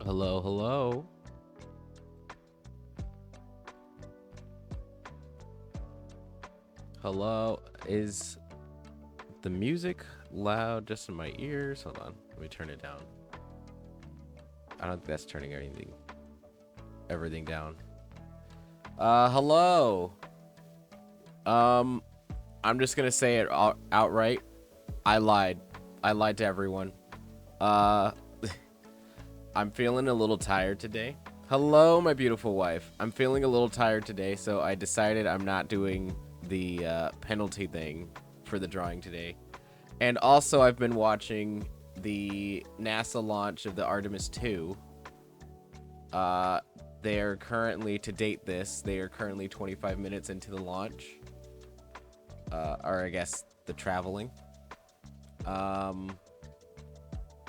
Hello, hello. Hello. Is the music loud just in my ears? Hold on. Let me turn it down. I don't think that's turning everything down. Hello. I'm just gonna say it outright. I lied. I lied to everyone. Uh, I'm feeling a little tired today. Hello, my beautiful wife. I'm feeling a little tired today, so I decided I'm not doing the penalty thing for the drawing today. And also, I've been watching the NASA launch of the Artemis 2. They are currently, to date this, they are currently 25 minutes into the launch. Or I guess the traveling.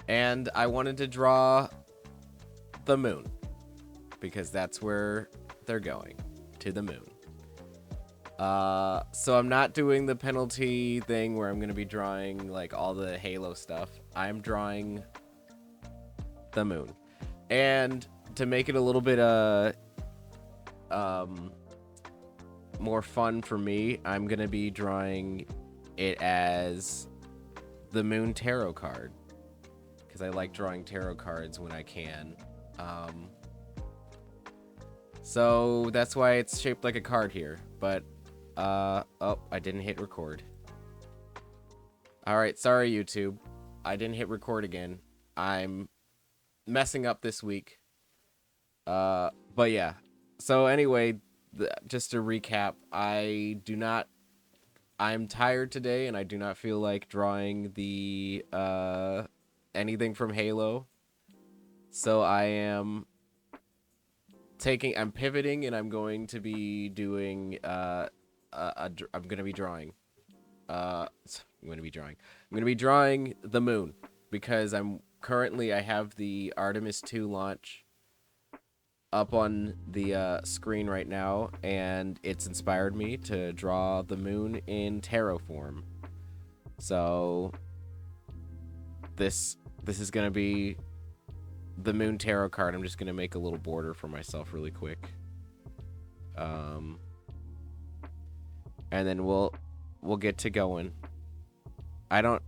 And I wanted to draw the moon because that's where they're going, to the moon. So I'm not doing the penalty thing where I'm going to be drawing like all the Halo stuff. I'm drawing the moon. And to make it a little bit more fun for me, I'm going to be drawing it as the moon tarot card because I like drawing tarot cards when I can. So that's why it's shaped like a card here. But oh, I didn't hit record. Alright, sorry YouTube. I didn't hit record again. I'm messing up this week. But yeah. So anyway, just to recap, I'm tired today and I do not feel like drawing the anything from Halo. So I'm pivoting and I'm going to be doing I'm going to be drawing the moon because I have the Artemis 2 launch up on the screen right now, and it's inspired me to draw the moon in tarot form. So this is gonna be the moon tarot card. I'm just gonna make a little border for myself really quick, and then we'll get to going. I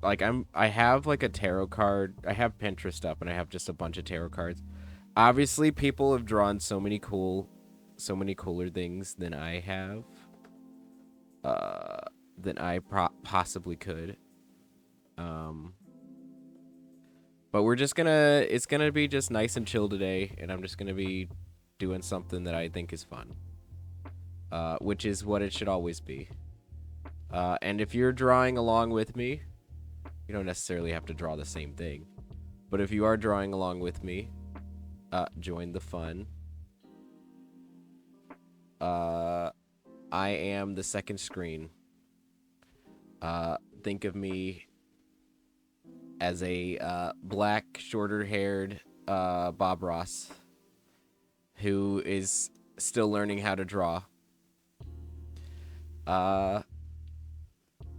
have like a tarot card. I have Pinterest up, and I have just a bunch of tarot cards. Obviously, people have drawn so many cooler things than I have, than I possibly could. But it's gonna be just nice and chill today, and I'm just gonna be doing something that I think is fun, which is what it should always be. And if you're drawing along with me, you don't necessarily have to draw the same thing, but if you are drawing along with me, join the fun. I am the second screen. Think of me as a black, shorter-haired Bob Ross who is still learning how to draw.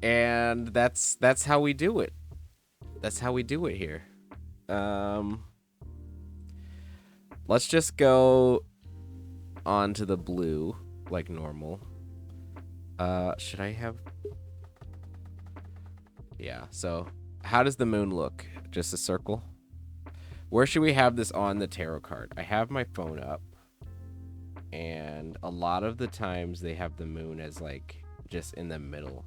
And that's how we do it. That's how we do it here. Let's just go on to the blue like normal. Should I have... Yeah, so how does the moon look? Just a circle? Where should we have this on the tarot card? I have my phone up, and a lot of the times they have the moon as like just in the middle.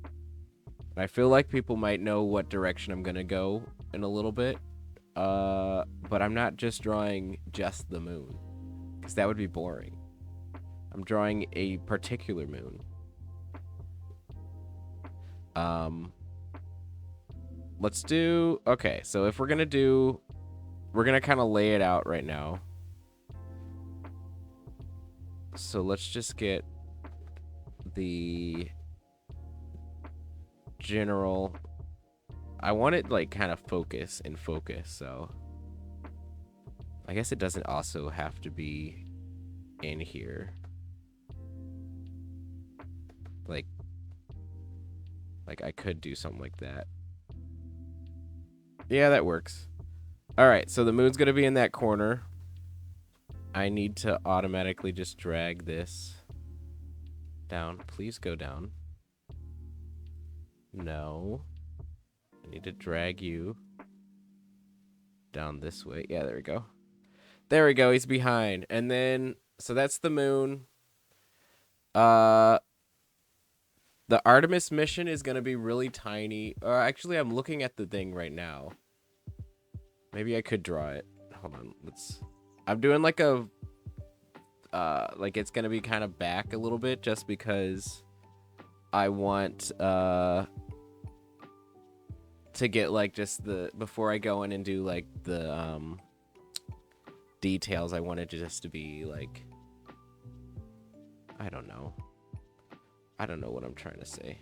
And I feel like people might know what direction I'm gonna go in a little bit. But I'm not just drawing just the moon, because that would be boring. I'm drawing a particular moon. Let's do... Okay, so if we're gonna kind of lay it out right now. So let's just get the general... I want it like kind of focus, so I guess it doesn't also have to be in here. Like I could do something like that. Yeah, that works. All right, so the moon's going to be in that corner. I need to automatically just drag this down. Please go down. No. I need to drag you down this way. Yeah, there we go. There we go. He's behind. And then, so that's the moon. The Artemis mission is going to be really tiny. Actually, I'm looking at the thing right now. Maybe I could draw it. Hold on. I'm doing like a, like it's going to be kind of back a little bit just because I want, to get like just before I go in and do like the, details, I wanted just to be like, I don't know what I'm trying to say.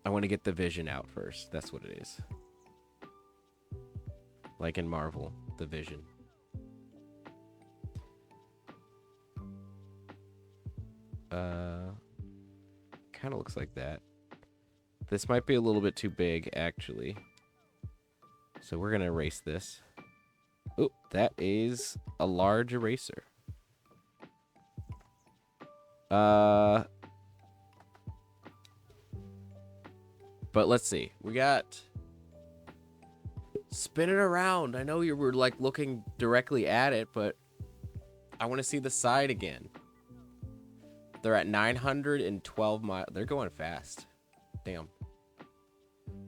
I want to get the vision out first. That's what it is. Like in Marvel, the vision. Kind of looks like that. This might be a little bit too big, actually. So we're going to erase this. Oh, that is a large eraser. But let's see. We got... Spin it around. I know you were, like, looking directly at it, but I want to see the side again. They're at 912 miles. They're going fast. Damn.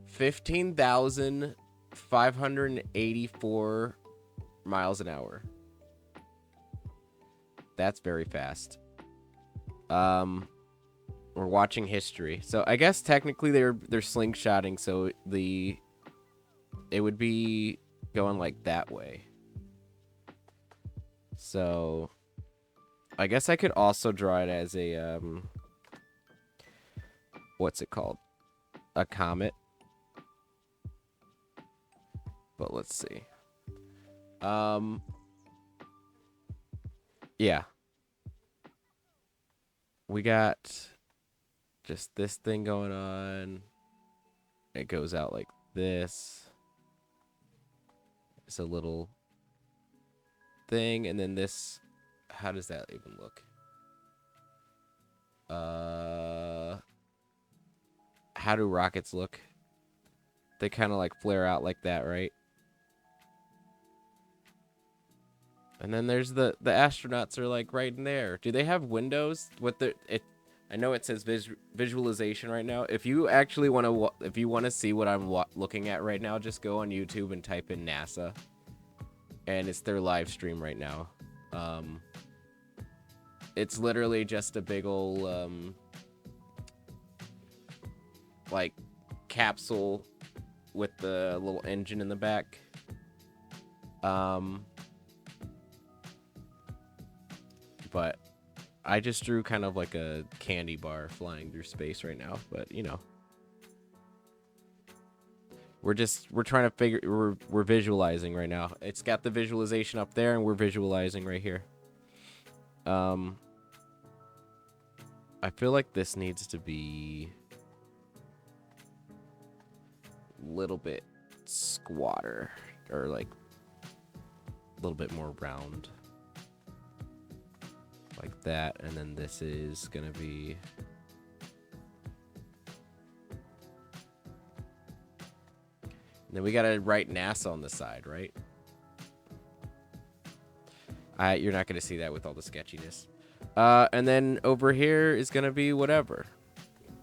15,584 miles an hour. That's very fast. We're watching history. So I guess technically they're slingshotting, so it would be going like that way. So I guess I could also draw it as a what's it called? A comet. But let's see. Yeah. We got just this thing going on. It goes out like this. It's a little thing, and then this. How does that even look? How do rockets look? They kind of like flare out like that, right? And then there's the astronauts are like right in there. Do they have windows? I know it says visualization right now. If you actually want to see what I'm looking at right now, just go on YouTube and type in NASA, and it's their live stream right now. It's literally just a big ol' like capsule with the little engine in the back. But I just drew kind of like a candy bar flying through space right now, but you know. We're trying to figure, we're visualizing right now. It's got the visualization up there and we're visualizing right here. I feel like this needs to be a little bit squatter, or like a little bit more round. Like that, and then this is gonna be and then we gotta write NASA on the side, right? You're not gonna see that with all the sketchiness. And then over here is gonna be whatever.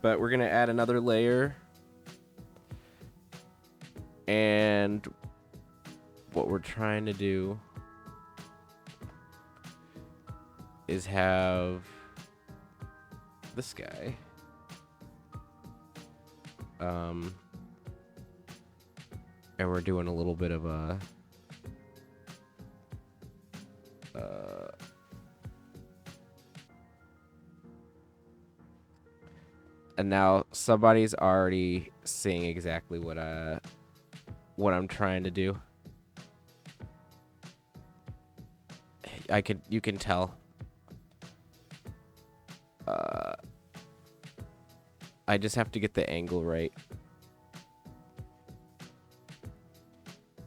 But we're gonna add another layer. And what we're trying to do is have this guy. And we're doing a little bit of a and now somebody's already seeing exactly what I'm trying to do. You can tell. I just have to get the angle right.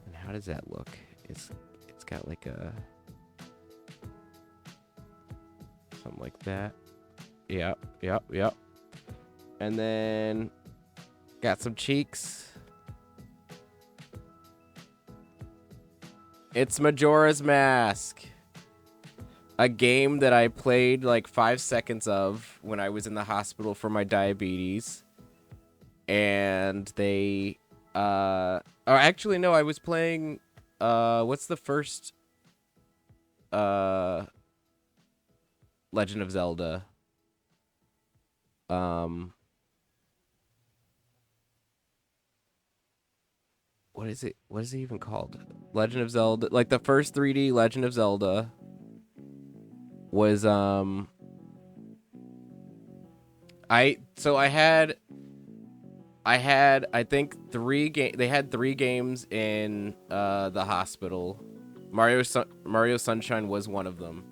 And how does that look? It's got like a something like that. Yep. And then got some cheeks. It's Majora's Mask. A game that I played like 5 seconds of when I was in the hospital for my diabetes. And they or actually no, I was playing what's the first Legend of Zelda? What is it? What is it even called? Legend of Zelda. Like the first 3D Legend of Zelda was I had I think they had 3 games in the hospital. Mario Sunshine was one of them.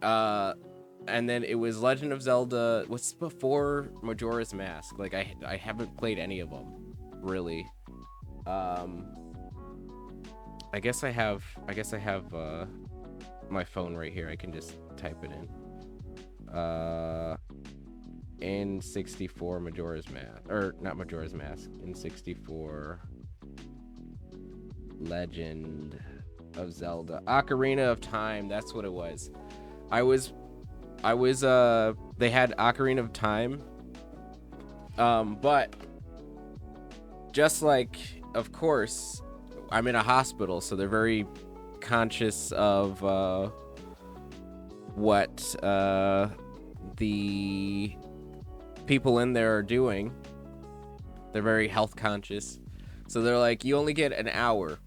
And then it was Legend of Zelda. What's before Majora's Mask? Like I haven't played any of them, really. I guess I have my phone right here. I can just type it in. N64 Majora's Mask, or not Majora's Mask. N64 Legend of Zelda, Ocarina of Time. That's what it was. I was they had Ocarina of Time, but just like, of course, I'm in a hospital, so they're very conscious of what the people in there are doing. They're very health conscious, so they're like, you only get an hour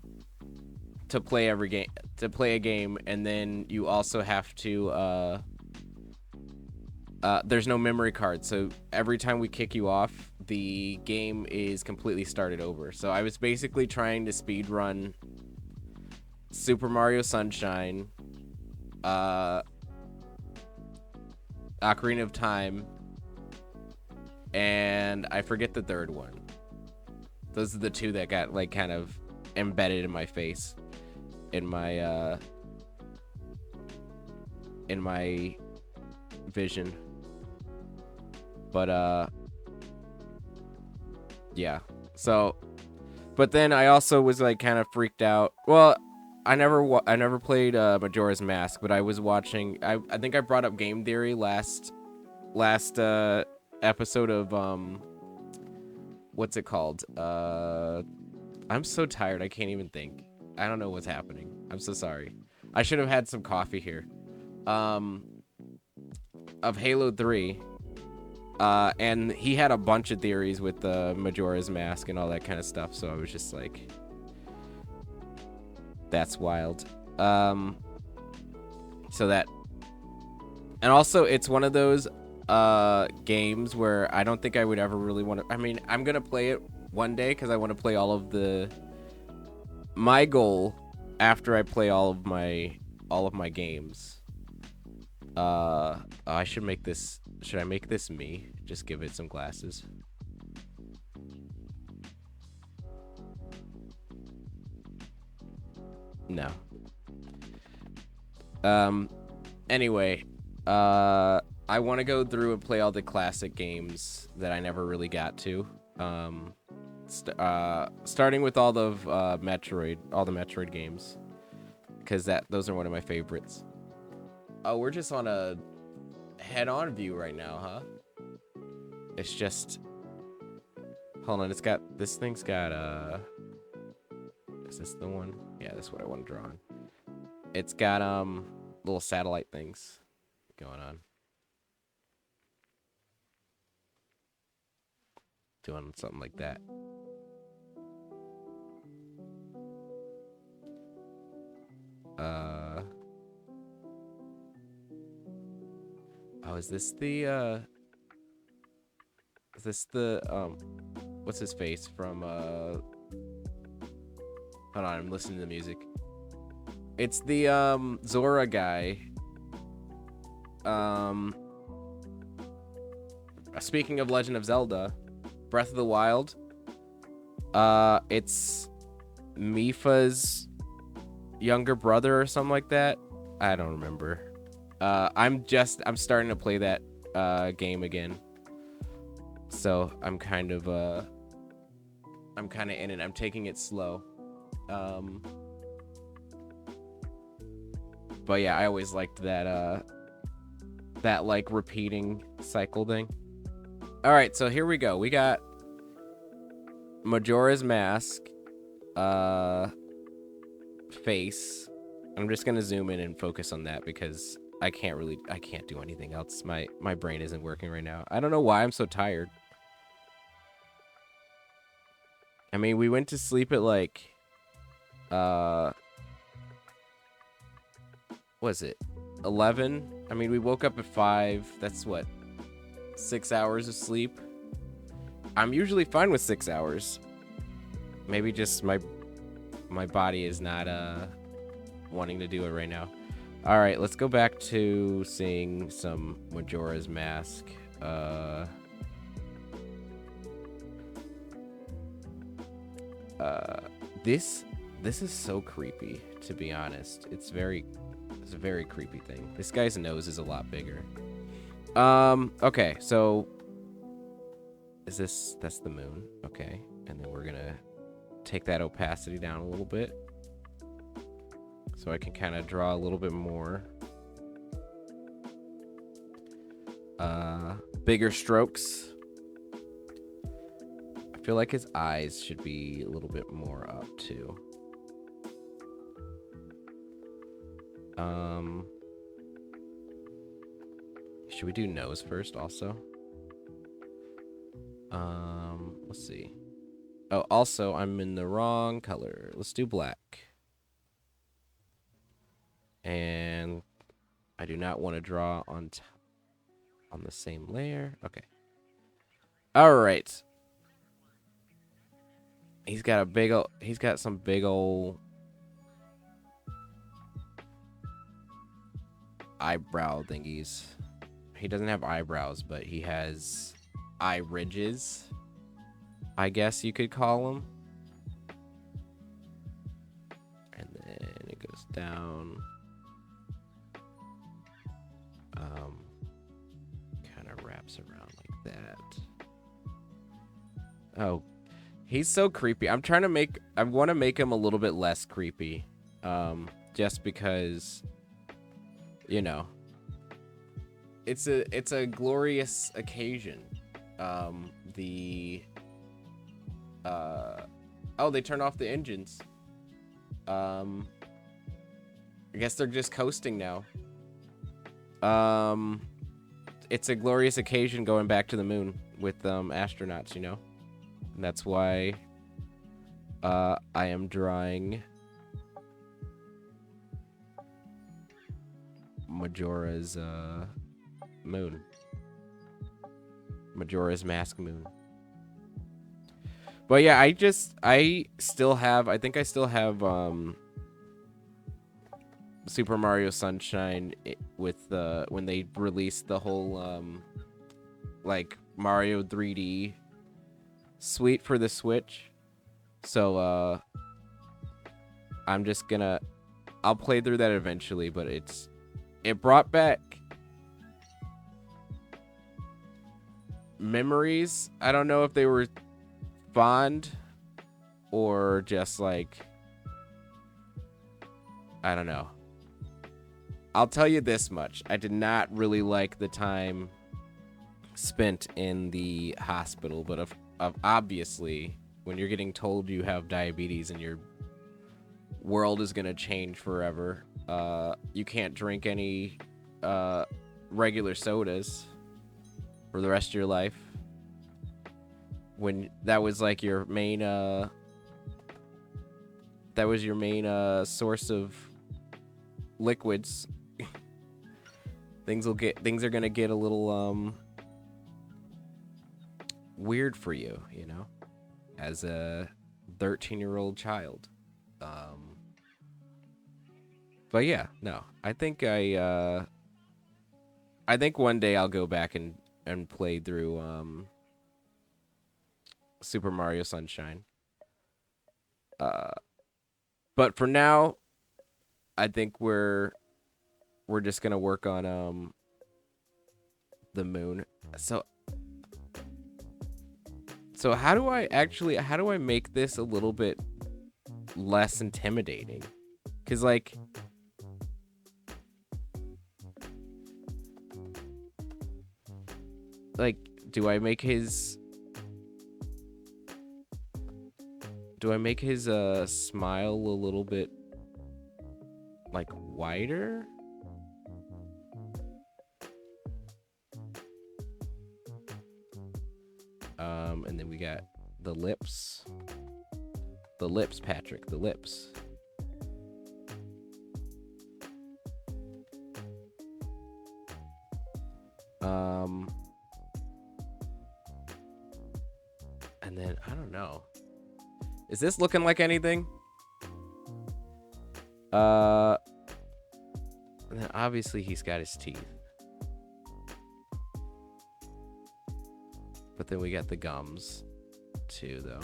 to play a game, and then you also have to there's no memory card, so every time we kick you off, the game is completely started over. So I was basically trying to speed run Super Mario Sunshine, Ocarina of Time, and I forget the third one. Those are the 2 that got like kind of embedded in my face, in my vision. But yeah. So, but then I also was like kind of freaked out. Well, I never played Majora's Mask, but I was watching. I think I brought up game theory last episode of what's it called? I'm so tired. I can't even think. I don't know what's happening. I'm so sorry. I should have had some coffee here. Of Halo 3. And he had a bunch of theories with the Majora's Mask and all that kind of stuff, so I was just like, that's wild. So that, and also it's one of those games where I don't think I would ever really want to. I mean, I'm gonna play it one day because I want to play all of my goal after I play all of my games. I should make this. Should I make this me? Just give it some glasses. No. Anyway, I want to go through and play all the classic games that I never really got to. Starting with all the Metroid games, because those are one of my favorites. Oh, we're just on a head-on view right now, huh? It's just, hold on, this thing's got is this the one? Yeah, that's what I want to draw on. It's got little satellite things going on. Doing something like that. Oh, is this the what's his face from hold on, I'm listening to the music. It's the Zora guy. Speaking of Legend of Zelda, Breath of the Wild, it's Mifa's younger brother or something like that. I don't remember. I'm starting to play that game again. So I'm kind of in it. I'm taking it slow. But yeah, I always liked that like repeating cycle thing. All right, so here we go. We got Majora's Mask face. I'm just going to zoom in and focus on that because I can't do anything else. My brain isn't working right now. I don't know why I'm so tired. I mean, we went to sleep at like was it 11? I mean, we woke up at 5. That's what, 6 hours of sleep. I'm usually fine with 6 hours. Maybe just my body is not wanting to do it right now. All right, let's go back to seeing some Majora's Mask. This is so creepy, to be honest. It's a very creepy thing. This guy's nose is a lot bigger. Okay, so that's the moon. Okay, and then we're gonna take that opacity down a little bit so I can kind of draw a little bit more bigger strokes. I feel like his eyes should be a little bit more up too. Should we do nose first also? Let's see. Oh, also, I'm in the wrong color. Let's do black. And I do not want to draw on the same layer. Okay. All right. He's got some big old eyebrow thingies. He doesn't have eyebrows, but he has eye ridges, I guess you could call them. And then it goes down. Kind of wraps around like that. Oh, he's so creepy. I want to make him a little bit less creepy. Just because, you know, it's a glorious occasion. Oh, they turned off the engines. I guess they're just coasting now. It's a glorious occasion going back to the moon with astronauts, you know? And that's why I am drawing Majora's moon. Majora's Mask moon. But yeah, I think I still have Super Mario Sunshine with when they released the whole like Mario 3D suite for the Switch. So I'll play through that eventually, but it brought back memories. I don't know if they were fond or just like, I don't know. I'll tell you this much. I did not really like the time spent in the hospital, but of obviously when you're getting told you have diabetes and your world is going to change forever, you can't drink any regular sodas for the rest of your life. When that was like your main source of liquids, things are gonna get a little weird for you, you know, as a 13-year-old child. But yeah, no, I think one day I'll go back and and played through Super Mario Sunshine. But for now, I think we're just gonna work on the moon. So how do I make this a little bit less intimidating? Cause like do I make his smile a little bit like wider? And then we got the lips. The lips, Patrick, the lips. And then I don't know. Is this looking like anything? And then obviously he's got his teeth. But then we got the gums too, though.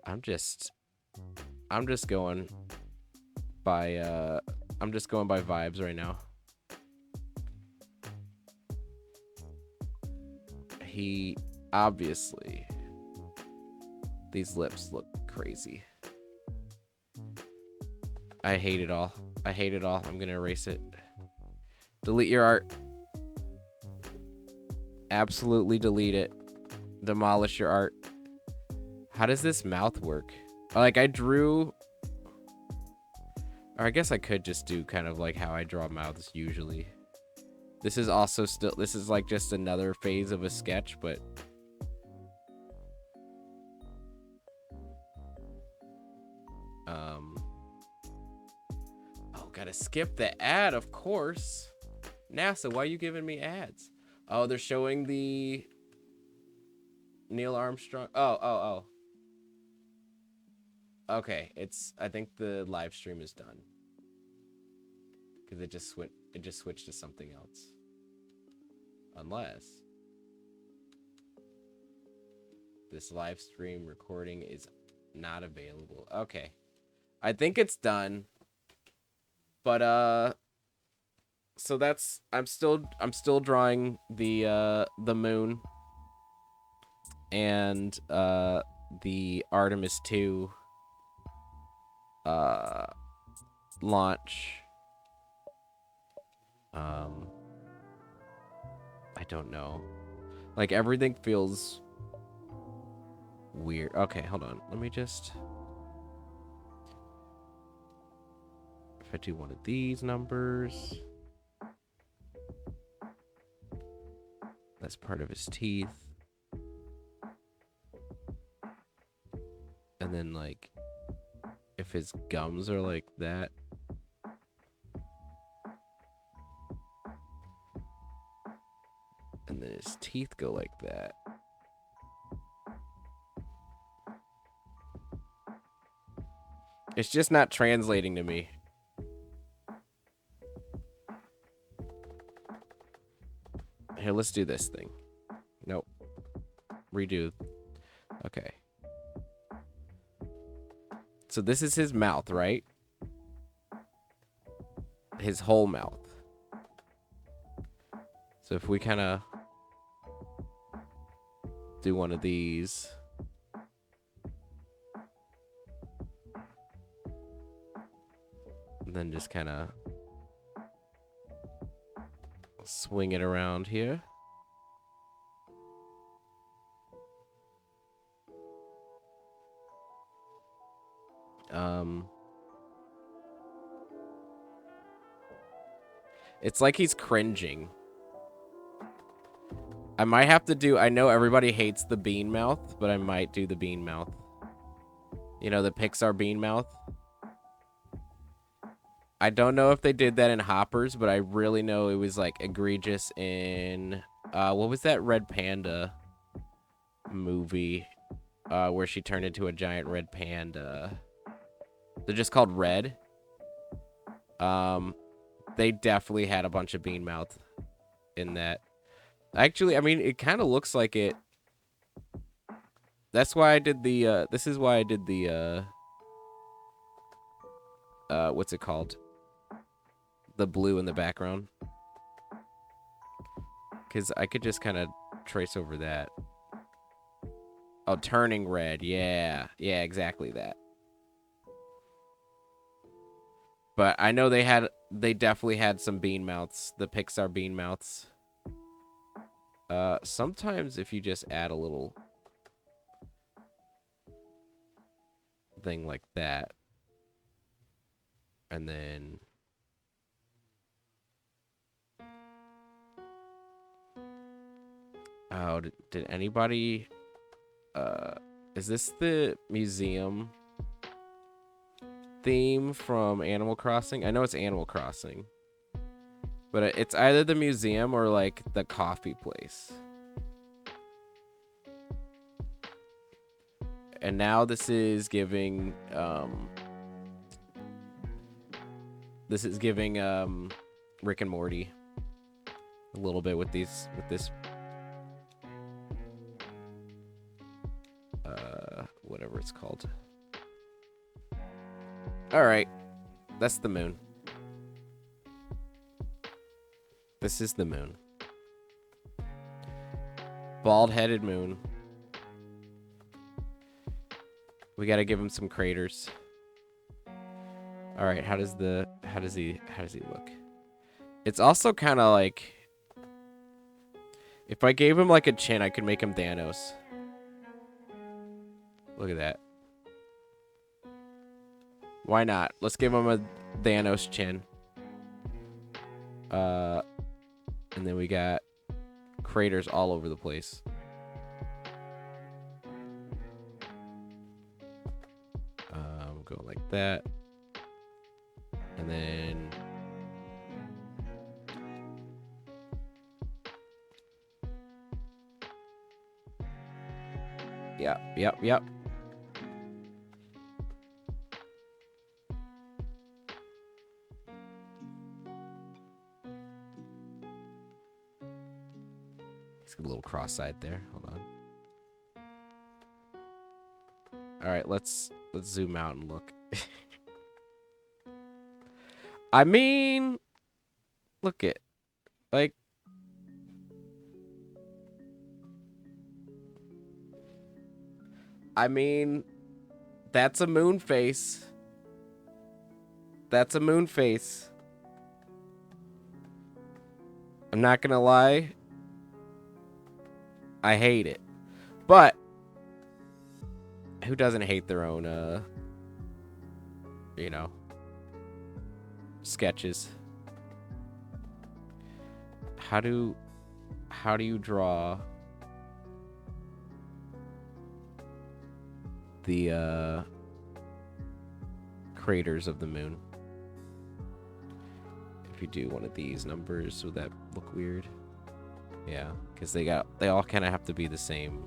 I'm just going by vibes right now. He obviously, these lips look crazy. I hate it all. I'm gonna erase it. Delete your art. Absolutely delete it. Demolish your art. How does this mouth work? Like, I drew... Or I guess I could just do kind of like how I draw mouths usually. This is also still... This is like just another phase of a sketch, but... Oh, gotta skip the ad, of course. NASA, why are you giving me ads? Oh, they're showing the... Neil Armstrong... Oh. Okay, I think the live stream is done. Because it just switched to something else. Unless this live stream recording is not available. Okay. I think it's done. But so that's I'm still drawing the moon and the Artemis 2 launch. I don't know. Like, everything feels weird. Okay, hold on. Let me just... If I do one of these numbers... That's part of his teeth. And then, like... If his gums are like that... And then his teeth go like that. It's just not translating to me. Here, let's do this thing. Nope. Redo. Okay. So this is his mouth, right? His whole mouth. So if we kind of do one of these. And then just kind of swing it around here. It's like he's cringing. I might have to do... I know everybody hates the bean mouth, but I might do the bean mouth. You know, the Pixar bean mouth. I don't know if they did that in Hoppers, but I really know it was, like, egregious in... what was that Red Panda movie? where she turned into a giant red panda. They're just called Red. They definitely had a bunch of bean mouth in that. Actually, I mean, it kind of looks like it. That's why I did the, this is why I did the, what's it called? The blue in the background. Because I could just kind of trace over that. Oh, turning red. Yeah. Yeah, exactly that. But I know they definitely had some bean mouths. The Pixar bean mouths. Sometimes if you just add a little thing like that. And then... Oh, did anybody... is this the museum theme from Animal Crossing? I know it's Animal Crossing. But it's either the museum or, like, the coffee place. And now this is giving, Rick and Morty a little bit with this, whatever it's called. All right. That's the moon. This is the moon. Bald-headed moon. We gotta give him some craters. All right, how does he look? It's also kind of like, if I gave him like a chin, I could make him Thanos. Look at that. Why not? Let's give him a Thanos chin. And then we got craters all over the place. Go like that. And then... Yep. He's got a little cross-eyed there. Hold on. All right, let's zoom out and look. I mean, look at, like, I mean, that's a moon face. That's a moon face. I'm not gonna lie. I hate it. But who doesn't hate their own, you know, sketches? How do you draw the craters of the moon? If you do one of these numbers, would that look weird? Yeah, because they all kind of have to be the same.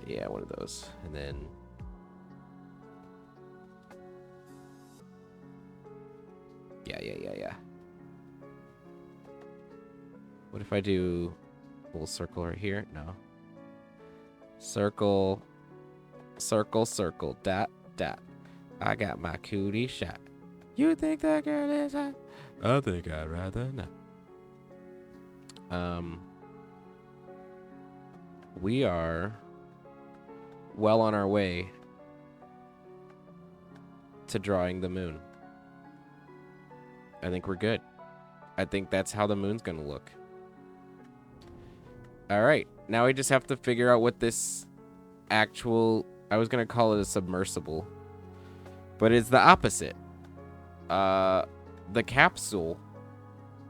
Yeah, one of those. And then yeah. What if I do a little circle right here? No. Circle, dot. I got my cootie shot. You think that girl is hot? I think I'd rather not. We are well on our way to drawing the moon. I think we're good. I think that's how the moon's gonna look. All right, now we just have to figure out what this actual, I was gonna call it a submersible, but it's the opposite. The capsule,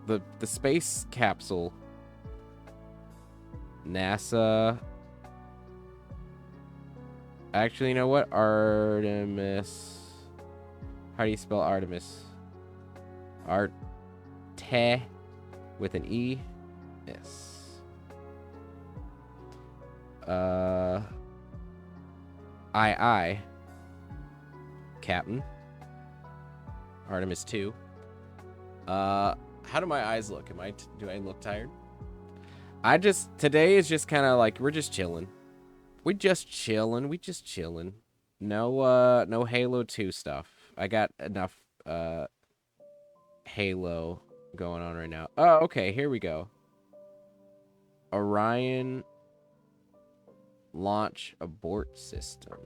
the space capsule, NASA. Actually, you know what? Artemis. How do you spell Artemis? He with an E. Yes. I. Captain. Artemis 2. How do my eyes look? Do I look tired? Today is just kind of like, we're just chilling. We just chilling. No Halo 2 stuff. I got enough, Halo going on right now. Oh, okay, here we go. Orion launch abort system.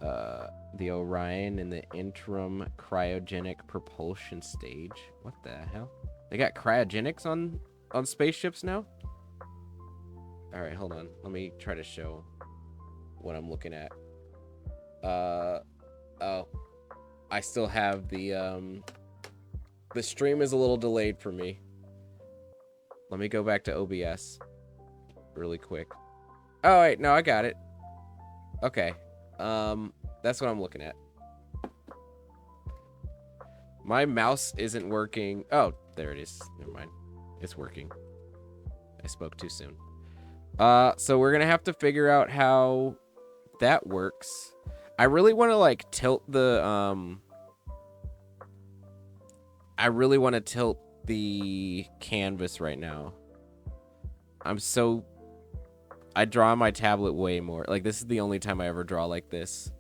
The Orion in the interim cryogenic propulsion stage. What the hell? They got cryogenics on spaceships now? All right, hold on. Let me try to show what I'm looking at. Oh, I still have the stream is a little delayed for me. Let me go back to OBS really quick. Oh, wait, no, I got it. Okay. That's what I'm looking at. My mouse isn't working. Oh, there it is. Never mind. It's working. I spoke too soon. So we're gonna have to figure out how that works. I really want to like tilt the I really want to tilt the canvas right now. I draw on my tablet way more. Like, this is the only time I ever draw like this.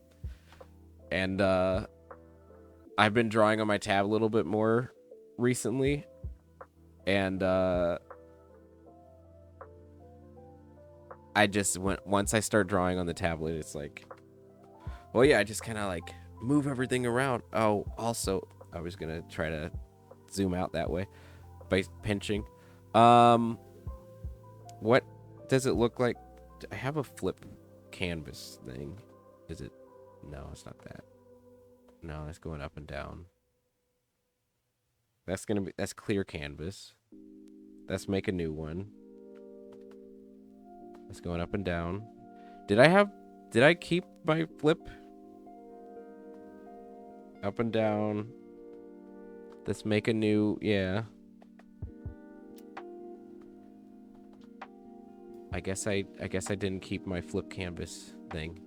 And I've been drawing on my tab a little bit more recently. And once I start drawing on the tablet, it's like, well, yeah, I just kind of like move everything around. Oh, also, I was going to try to zoom out that way by pinching. What does it look like? I have a flip canvas thing. Is it? No, it's not that. No, it's going up and down. That's clear canvas. Let's make a new one. That's going up and down. Did I keep my flip? Up and down. Let's make a new, yeah. I guess I didn't keep my flip canvas thing.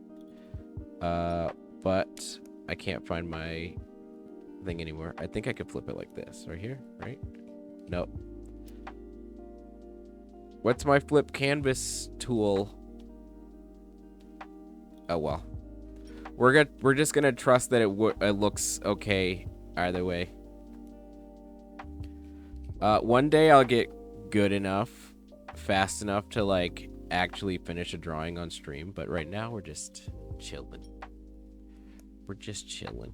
But I can't find my thing anymore. I think I could flip it like this, right here, right? Nope. What's my flip canvas tool? Oh well. We're just gonna trust that it looks okay either way. One day I'll get good enough, fast enough to like actually finish a drawing on stream, but right now we're just chilling. We're just chilling.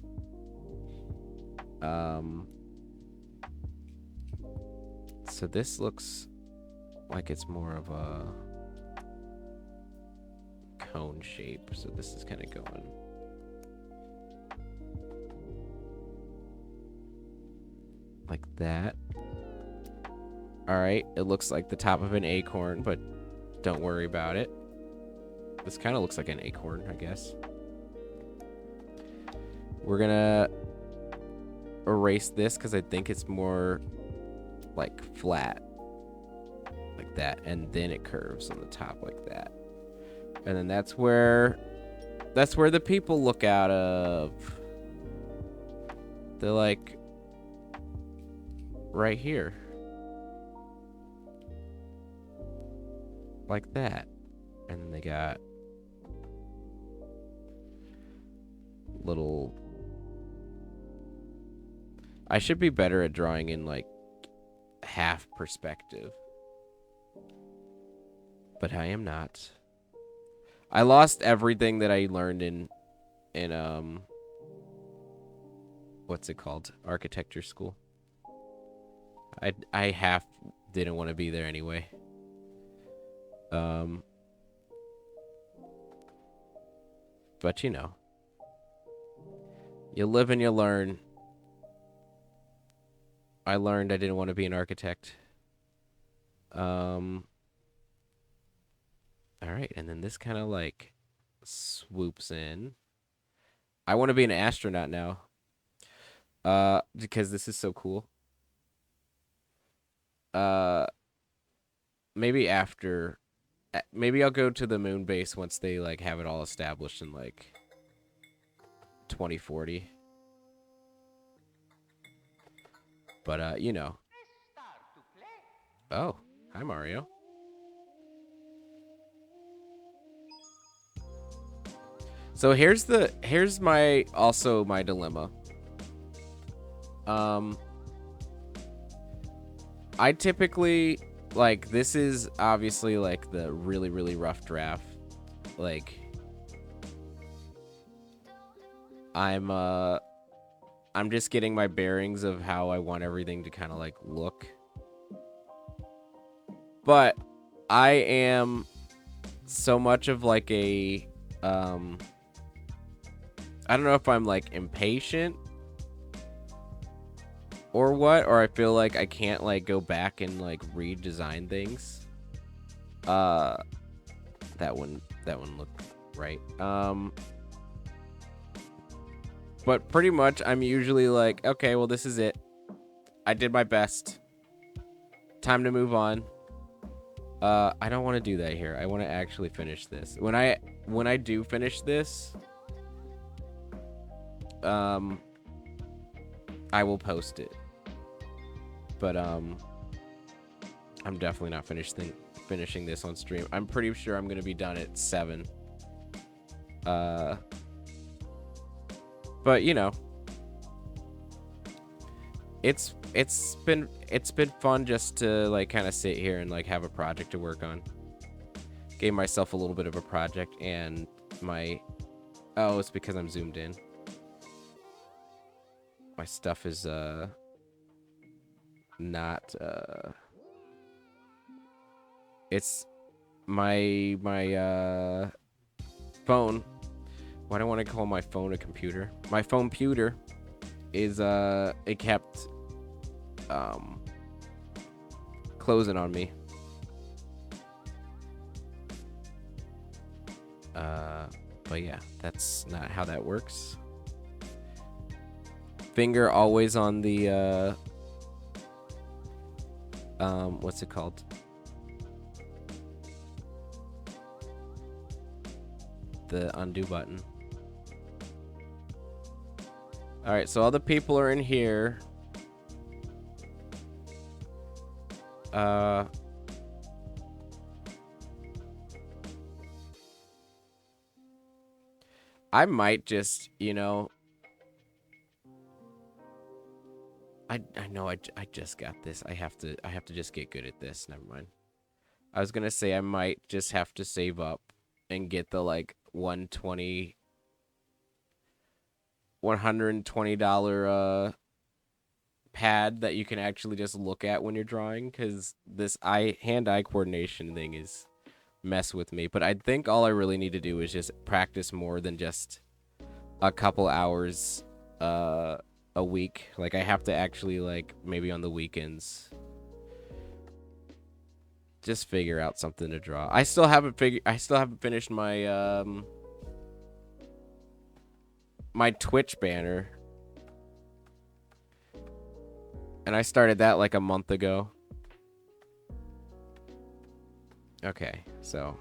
So this looks like it's more of a cone shape, so this is kind of going like that. All right, it looks like the top of an acorn, but don't worry about it. This kind of looks like an acorn, I guess. We're gonna erase this because I think it's more like flat, like that, and then it curves on the top like that. And then that's where the people look out of. They're like right here. Like that. And then they got little... I should be better at drawing in like half perspective. But I am not. I lost everything that I learned in what's it called? Architecture school. I half didn't want to be there anyway. But you know, you live and you learn. I learned I didn't want to be an architect. All right, and then this kind of like swoops in. I want to be an astronaut now. Because this is so cool. Uh, maybe after, maybe I'll go to the moon base once they like have it all established in like 2040. But you know. Oh, hi Mario. So here's my also my dilemma. Um, I typically like this is obviously like the really rough draft. Like I'm just getting my bearings of how I want everything to kind of like look. But I am so much of like a I don't know if I'm like impatient or what, or I feel like I can't like go back and like redesign things. That one looked right. But pretty much I'm usually like, okay, well this is it. I did my best. Time to move on. I don't want to do that here. I want to actually finish this. When I do finish this, I will post it. But I'm definitely not finishing this on stream. I'm pretty sure I'm gonna be done at 7. But you know, it's been fun just to like kind of sit here and like have a project to work on. Gave myself a little bit of a project, and my it's because I'm zoomed in. My stuff is not it's my phone. Why do I want to call my phone a computer? My phone pewter is it kept closing on me. But yeah, that's not how that works. Finger always on the what's it called? The undo button. All right, so all the people are in here. I might just, you know, I know I just got this. I have to just get good at this. Never mind. I was gonna say I might just have to save up and get the like $120 pad that you can actually just look at when you're drawing, because this hand-eye coordination thing is mess with me. But I think all I really need to do is just practice more than just a couple hours a week. Like I have to actually like maybe on the weekends just figure out something to draw. I still haven't finished my my Twitch banner. And I started that like a month ago. Okay, so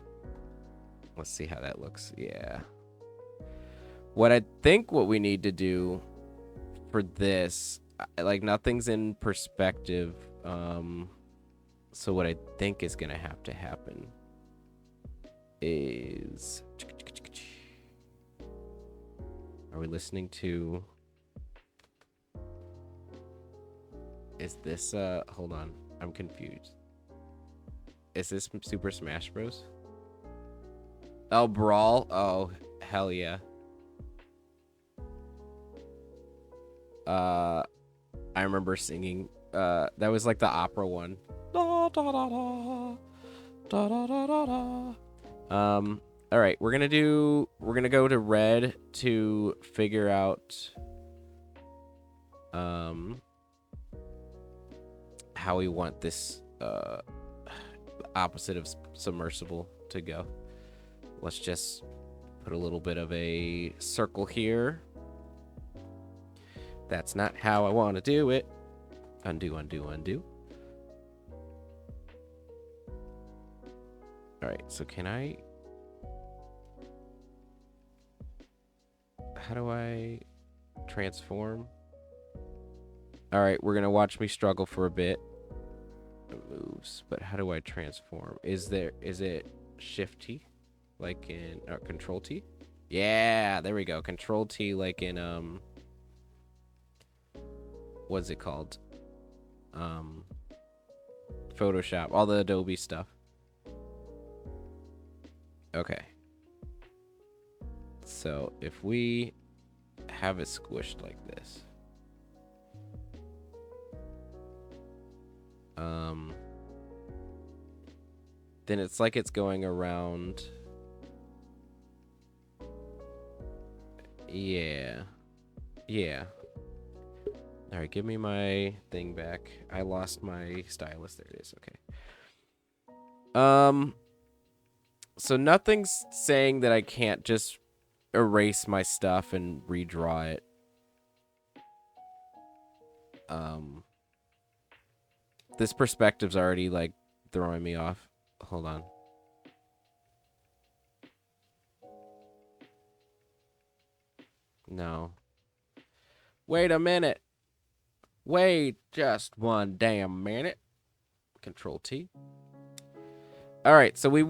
let's see how that looks. Yeah. What we need to do for this, like nothing's in perspective. So what I think is gonna have to happen is, are we listening to? Is this hold on, I'm confused. Is this Super Smash Bros? Oh, Brawl. Oh, hell yeah. I remember singing. That was like the opera one. Da, da, da, da. Da, da, da, da, da. All right, we're gonna go to red to figure out how we want this opposite of submersible to go. Let's just put a little bit of a circle here. That's not how I want to do it. Undo, undo, undo. Alright, so can I... How do I transform? Alright, we're gonna watch me struggle for a bit. It moves, but how do I transform? Is it Shift T? Like in Control T? Yeah, there we go. Control T like in what's it called? Photoshop, all the Adobe stuff. Okay. So if we have it squished like this. Then it's like it's going around. Yeah. Yeah. Alright, give me my thing back. I lost my stylus. There it is. Okay. So nothing's saying that I can't just erase my stuff and redraw it. This perspective's already, like, throwing me off. Hold on. No. Wait a minute. Wait just one damn minute. Control T. Alright, so we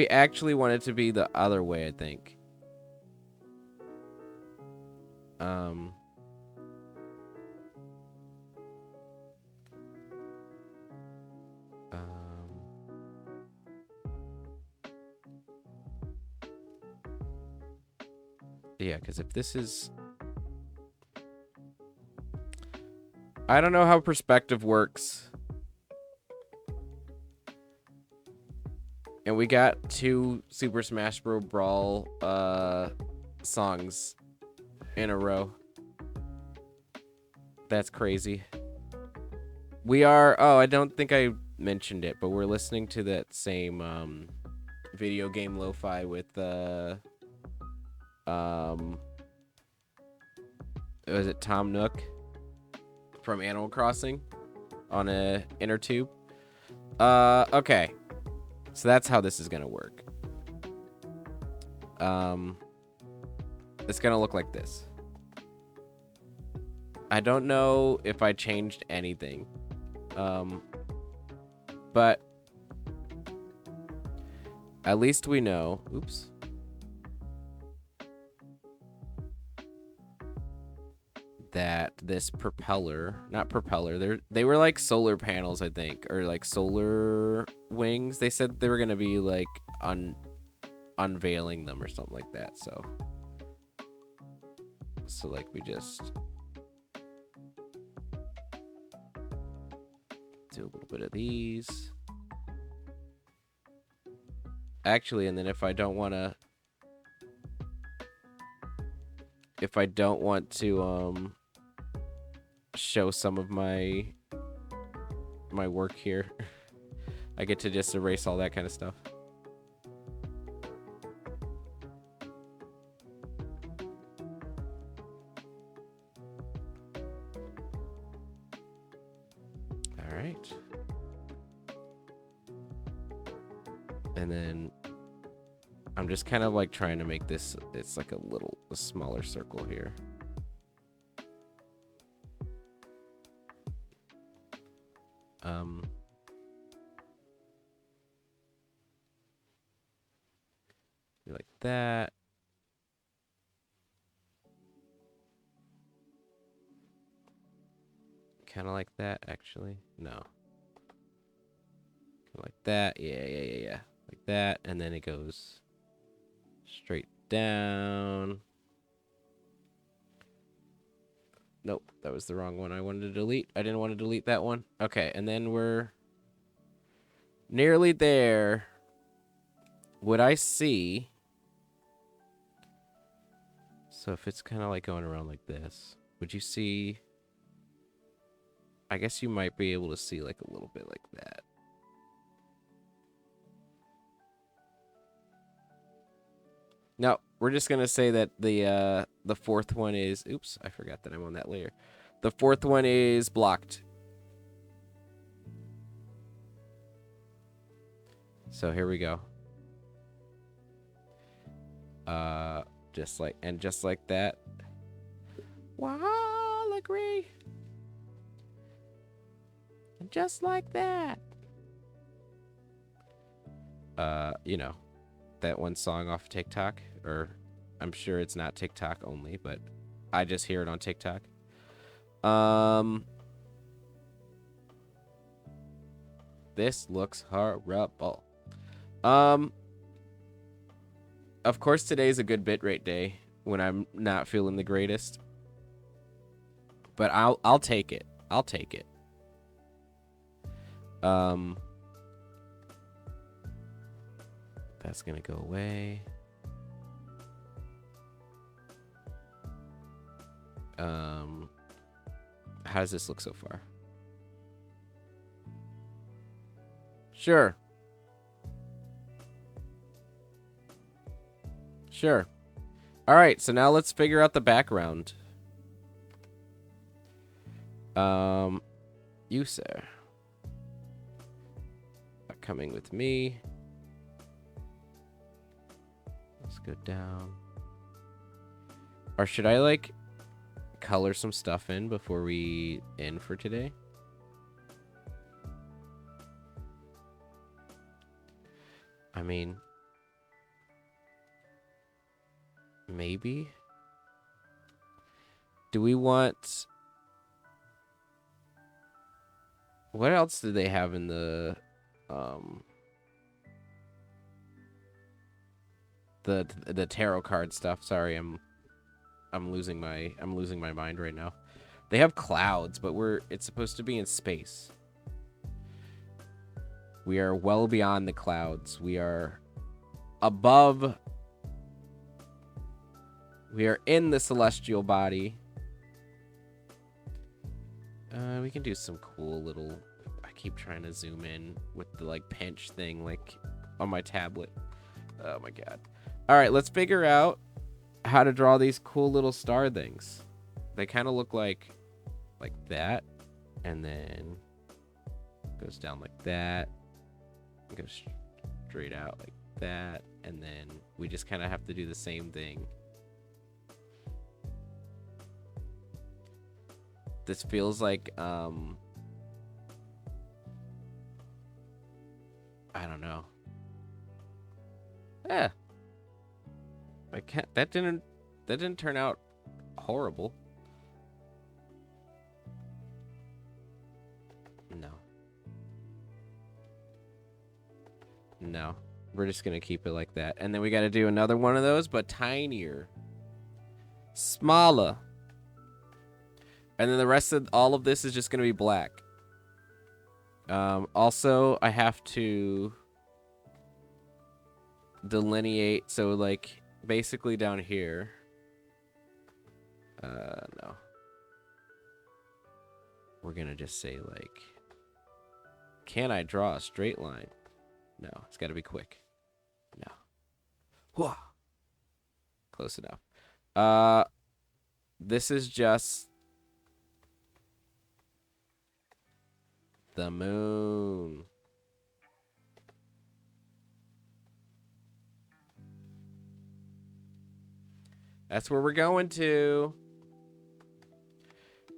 actually want it to be the other way, I think. Yeah, because if this is... I don't know how perspective works. And we got 2 Super Smash Bros. Brawl songs in a row. That's crazy. We are... Oh, I don't think I mentioned it, but we're listening to that same video game lo-fi with... was it Tom Nook from Animal Crossing on a inner tube? Okay. So that's how this is gonna work. It's gonna look like this. I don't know if I changed anything. But at least we know. Oops. That this propeller, not propeller, they were like solar panels, I think, or like solar wings. They said they were gonna be like unveiling them or something like that. So like we just do a little bit of these. Actually, and then if I don't want to show some of my work here, I get to just erase all that kind of stuff. All right. And then I'm just kind of like trying to make this, it's like a smaller circle here. Like that. Kind of like that, actually. No. Like that. Yeah. Like that. And then it goes straight down. Nope, that was the wrong one I wanted to delete. I didn't want to delete that one. Okay, and then we're nearly there. Would I see... So if it's kind of like going around like this, would you see... I guess you might be able to see like a little bit like that. No, we're just gonna say that the fourth one is. Oops, I forgot that I'm on that layer. The fourth one is blocked. So here we go. Just like that. Wow, agree. And just like that. You know, that one song off of TikTok, or I'm sure it's not TikTok only, but I just hear it on TikTok. This looks horrible. Of course, today's a good bitrate day when I'm not feeling the greatest. But I'll take it. I'll take it. That's gonna go away. How does this look so far? Sure. Sure. All right, so now let's figure out the background. You, sir, are coming with me. Let's go down. Or should I, like, color some stuff in before we end for today? I mean, maybe. Do we want... What else do they have in the tarot card stuff? Sorry, I'm losing my mind right now. They have clouds, but it's supposed to be in space. We are well beyond the clouds. We are above. We are in the celestial body. We can do some cool little... I keep trying to zoom in with the, like, pinch thing, like, on my tablet. Oh, my God. All right, let's figure out how to draw these cool little star things. They kind of look like that. And then goes down like that. Goes straight out like that. And then we just kind of have to do the same thing. This feels like, I don't know. Yeah. I can't, that didn't turn out horrible. No. We're just gonna keep it like that. And then we gotta do another one of those, but tinier. Smaller. And then the rest of all of this is just going to be black. Also, I have to delineate. So, like, basically down here. No. We're going to just say, like, can I draw a straight line? No, it's got to be quick. No. Whoa. Close enough. This is just the moon. That's where we're going to.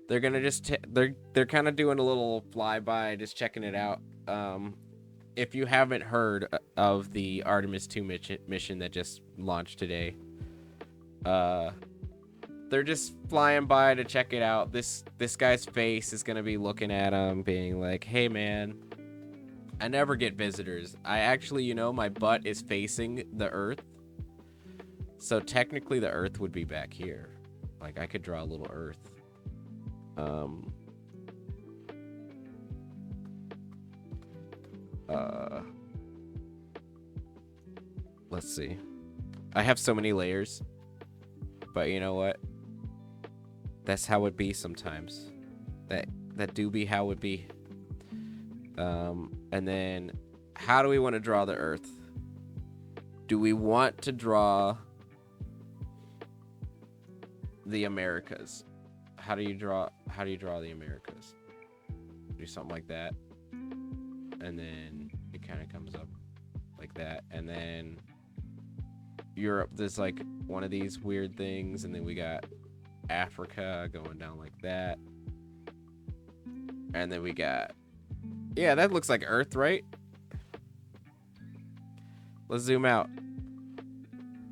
They're gonna just they're kind of doing a little flyby, just checking it out. If you haven't heard of the Artemis 2 mission that just launched today, they're just flying by to check it out. This guy's face is gonna be looking at him, being like, "Hey, man, I never get visitors. I actually, you know, my butt is facing the Earth, so technically the Earth would be back here. Like, I could draw a little Earth." Let's see. I have so many layers, but you know what? That's how it be sometimes. That do be how it be. And then, how do we want to draw the Earth? Do we want to draw the Americas. How do you draw the Americas? Do something like that. And then it kind of comes up like that. And then Europe, there's like one of these weird things. And then we got Africa going down like that. And then we got... Yeah, that looks like Earth, right? Let's zoom out.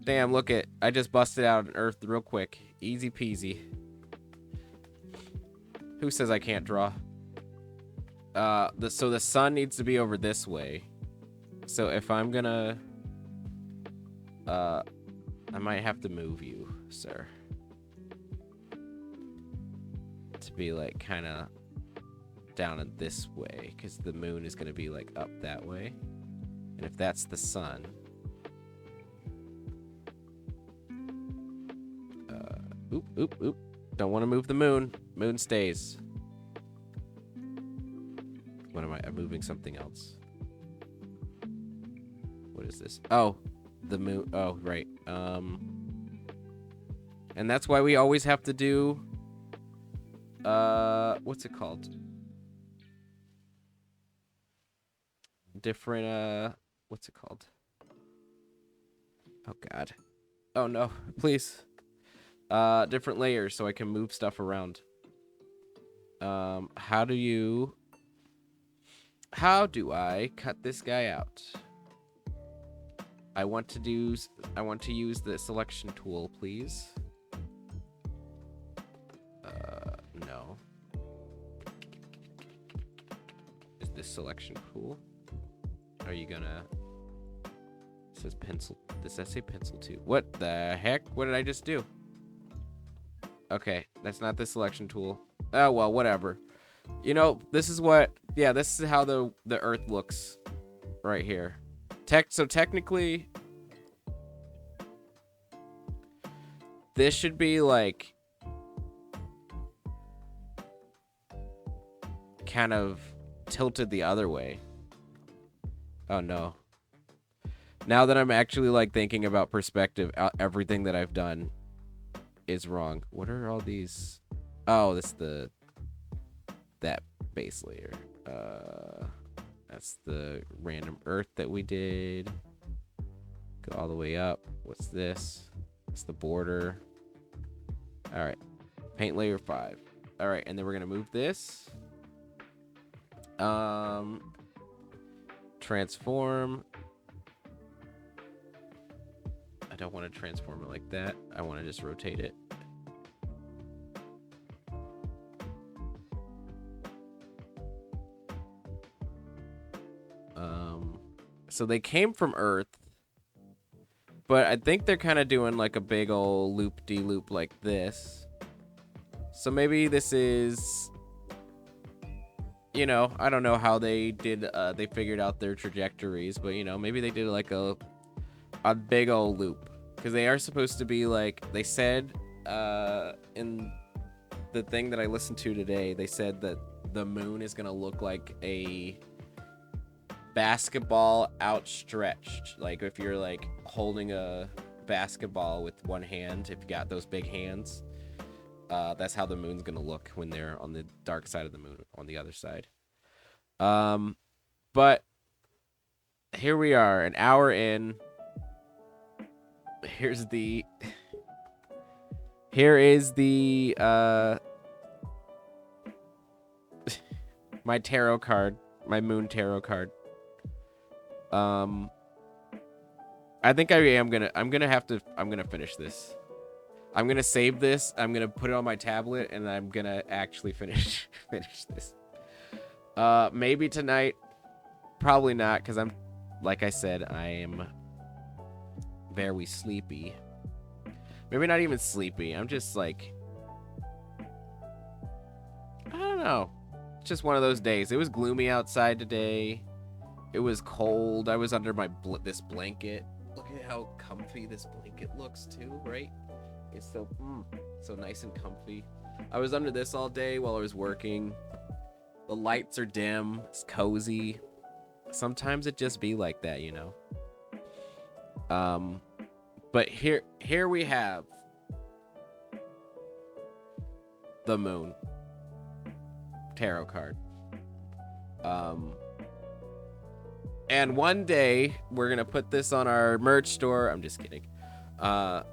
Damn, look it. I just busted out an Earth real quick. Easy peasy. Who says I can't draw? So the sun needs to be over this way. So if I'm gonna... I might have to move you, sir. To be like kind of down in this way. Because the moon is gonna be like up that way. And if that's the sun... Oop. Don't want to move the moon. Moon stays. What am I? I'm moving something else. What is this? Oh, the moon. Oh, right. And that's why we always have to do... what's it called? Different, what's it called? Oh, God. Oh, no. Please. Different layers so I can move stuff around. How do I cut this guy out? I want to use the selection tool, please. No. Is this selection tool? Are you gonna... It says pencil. Does that say pencil too? What the heck? What did I just do? Okay, that's not the selection tool. Oh, well, whatever. You know, this is what... Yeah, this is how the Earth looks right here. So technically... This should be, like... kind of tilted the other way. Oh, no. Now that I'm actually, like, thinking about perspective, everything that I've done... is wrong. What are all these? Oh, that's that base layer. That's the random Earth that we did. Go all the way up. What's this? It's the border. All right. Paint layer 5. All right, and then we're gonna move this. Transform. I don't want to transform it like that. I want to just rotate it. So they came from Earth, but I think they're kind of doing like a big old loop-de-loop like this. So maybe this is, you know, I don't know how they did, they figured out their trajectories, but you know, maybe they did like a big old loop, because they are supposed to be like, they said in the thing that I listened to today, they said that the moon is gonna look like a basketball outstretched, like if you're like holding a basketball with one hand, if you got those big hands, that's how the moon's gonna look when they're on the dark side of the moon, on the other side. But here we are, an hour in. Here is the my tarot card, my moon tarot card. I think I'm gonna finish this. I'm gonna save this. I'm gonna put it on my tablet, and I'm gonna actually finish this. Maybe tonight, probably not, because I'm, like I said, I am very sleepy. Maybe not even sleepy. I'm just like, I don't know. It's just one of those days. It was gloomy outside today. It was cold. I was under my this blanket. Look at how comfy this blanket looks too, right? It's so nice and comfy. I was under this all day while I was working. The lights are dim. It's cozy. Sometimes it just be like that, you know. But here we have the Moon tarot card. And one day we're gonna put this on our merch store. I'm just kidding. When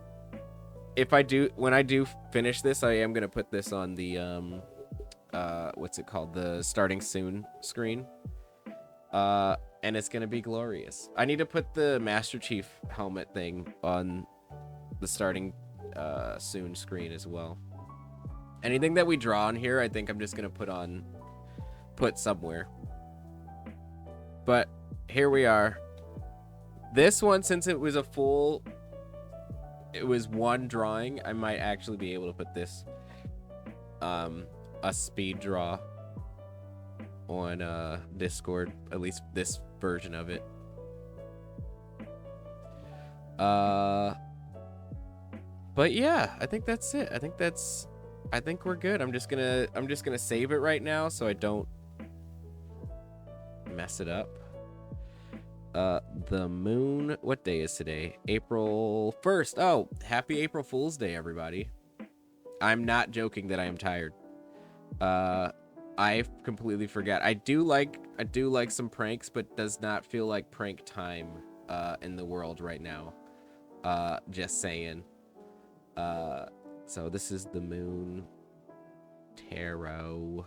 I do finish this, I am gonna put this on the what's it called? The starting soon screen. And it's gonna be glorious. I need to put the Master Chief helmet thing on the starting soon screen as well. Anything that we draw on here, I think I'm just gonna put somewhere. But here we are. This one, since it was one drawing, I might actually be able to put this a speed draw on Discord, at least this version of it. But yeah, I think that's it. I think we're good. I'm just gonna save it right now so I don't mess it up. The moon, what day is today? April 1st. Oh, happy April Fool's Day, everybody. I'm not joking that I am tired. I completely forgot. I do like some pranks, but does not feel like prank time in the world right now. Just saying. So this is the Moon Tarot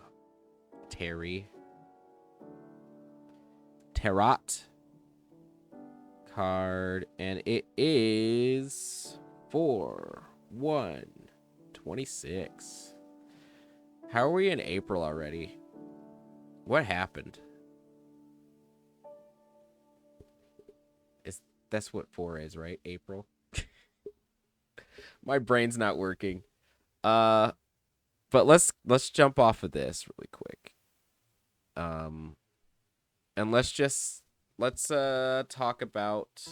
card, and it is 4/1/26. How are we in April already? What happened? That's what 4 is, right? April. My brain's not working. But let's jump off of this really quick. And let's talk about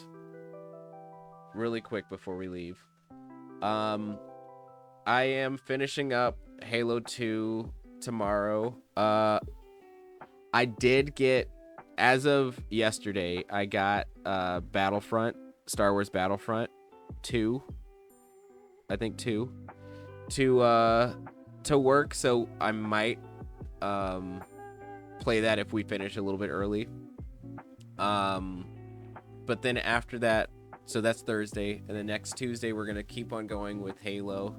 really quick before we leave. I am finishing up Halo 2 tomorrow. I did get, as of yesterday, I got Star Wars Battlefront 2. I think 2 to work, so I might play that if we finish a little bit early. But then after that, so that's Thursday, and then next Tuesday we're gonna keep on going with Halo.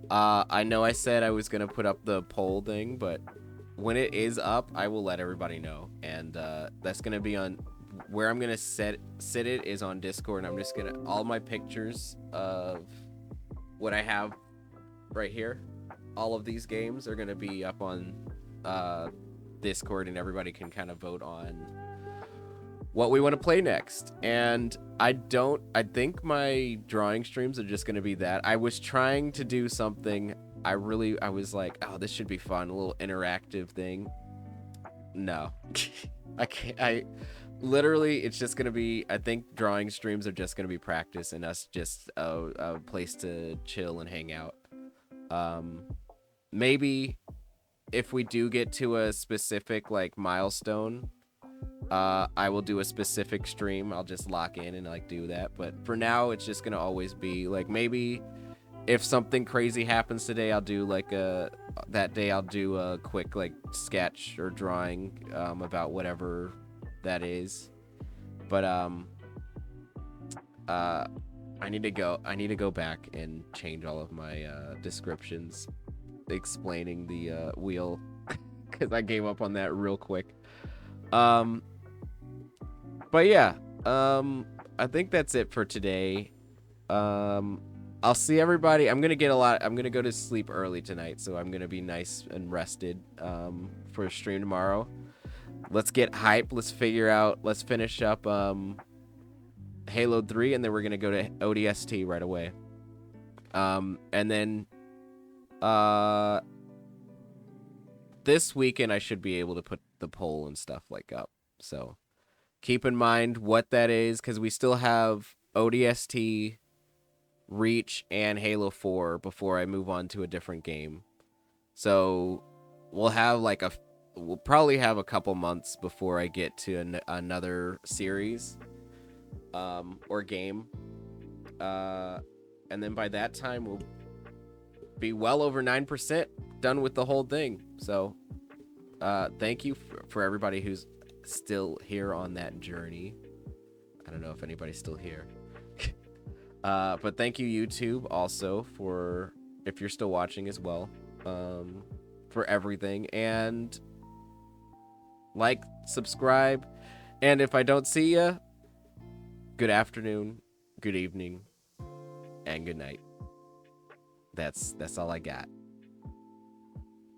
I know I said I was gonna put up the poll thing, but when it is up, I will let everybody know, and that's gonna be on where I'm gonna sit it is on Discord, and I'm just gonna all my pictures of what I have right here. All of these games are gonna be up on Discord, and everybody can kind of vote on what we want to play next. And I think my drawing streams are just going to be that. I was trying to do something. I was like, oh, this should be fun. A little interactive thing. No, I can't. Literally, it's just going to be, I think drawing streams are just going to be practice and us just a place to chill and hang out. Maybe if we do get to a specific like milestone, I will do a specific stream. I'll just lock in and like do that. But for now, it's just gonna always be like, maybe if something crazy happens today, I'll do like that day I'll do a quick like sketch or drawing about whatever that is. But I need to go back and change all of my descriptions explaining the wheel because I gave up on that real quick. But yeah, I think that's it for today. I'll see everybody. I'm gonna go to sleep early tonight, so I'm gonna be nice and rested for a stream tomorrow. Let's get hype. Let's finish up Halo 3, and then we're gonna go to ODST right away. And then this weekend I should be able to put the poll and stuff like up. So keep in mind what that is, because we still have ODST, Reach, and Halo 4 before I move on to a different game. So we'll probably have a couple months before I get to another series or game. And then by that time we'll be well over 9%. done with the whole thing. So, thank you for everybody who's still here on that journey. I don't know if anybody's still here. But thank you, YouTube, also, for, if you're still watching as well, for everything. And like, subscribe, and if I don't see ya, good afternoon, good evening, and good night. That's all I got.